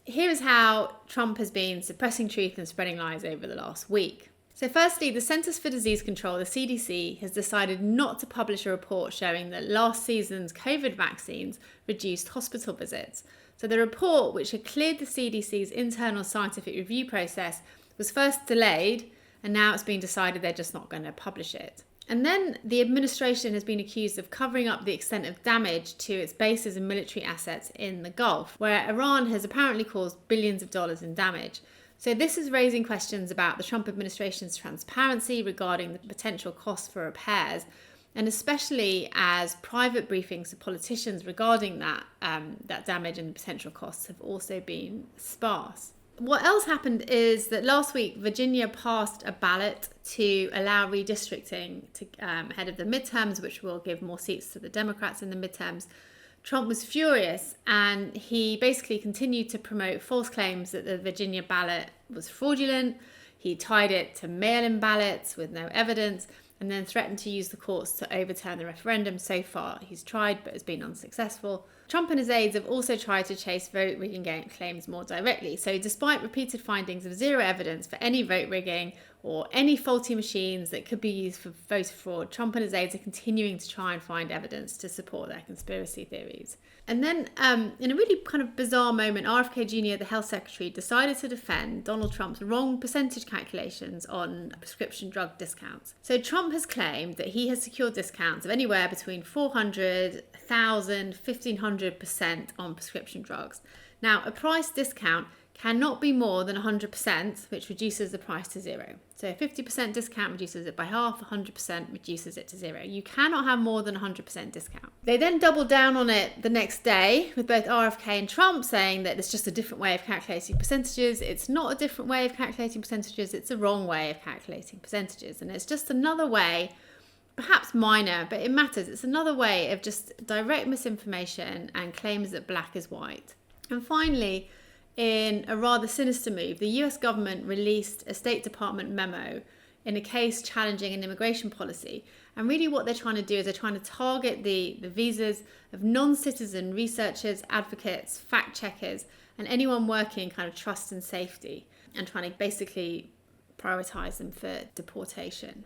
Here is how Trump has been suppressing truth and spreading lies over the last week. So firstly, the Centers for Disease Control, the CDC, has decided not to publish a report showing that last season's COVID vaccines reduced hospital visits. So the report, which had cleared the CDC's internal scientific review process, was first delayed, and now it's been decided they're just not going to publish it. And then the administration has been accused of covering up the extent of damage to its bases and military assets in the Gulf, where Iran has apparently caused billions of dollars in damage. So this is raising questions about the Trump administration's transparency regarding the potential costs for repairs, and especially as private briefings of politicians regarding that damage and the potential costs have also been sparse. What else happened is that last week Virginia passed a ballot to allow redistricting ahead of the midterms, which will give more seats to the Democrats in the midterms. Trump was furious, and he basically continued to promote false claims that the Virginia ballot was fraudulent. He tied it to mail-in ballots with no evidence, and then threatened to use the courts to overturn the referendum. So far, he's tried but has been unsuccessful. Trump and his aides have also tried to chase vote rigging claims more directly. So despite repeated findings of zero evidence for any vote rigging or any faulty machines that could be used for voter fraud, Trump and his aides are continuing to try and find evidence to support their conspiracy theories. And then, in a really kind of bizarre moment, RFK Jr., the health secretary, decided to defend Donald Trump's wrong percentage calculations on prescription drug discounts. So Trump has claimed that he has secured discounts of anywhere between 400, 1,000, 1,500% on prescription drugs. Now, a price discount cannot be more than 100%, which reduces the price to zero. So a 50% discount reduces it by half, 100% reduces it to zero. You cannot have more than 100% discount. They then doubled down on it the next day with both RFK and Trump saying that it's just a different way of calculating percentages. It's not a different way of calculating percentages, it's a wrong way of calculating percentages. And it's just another way, perhaps minor, but it matters. It's another way of just direct misinformation and claims that black is white. And finally, in a rather sinister move, the US government released a State Department memo in a case challenging an immigration policy. And really what they're trying to do is they're trying to target the visas of non-citizen researchers, advocates, fact checkers, and anyone working in kind of trust and safety, and trying to basically prioritize them for deportation.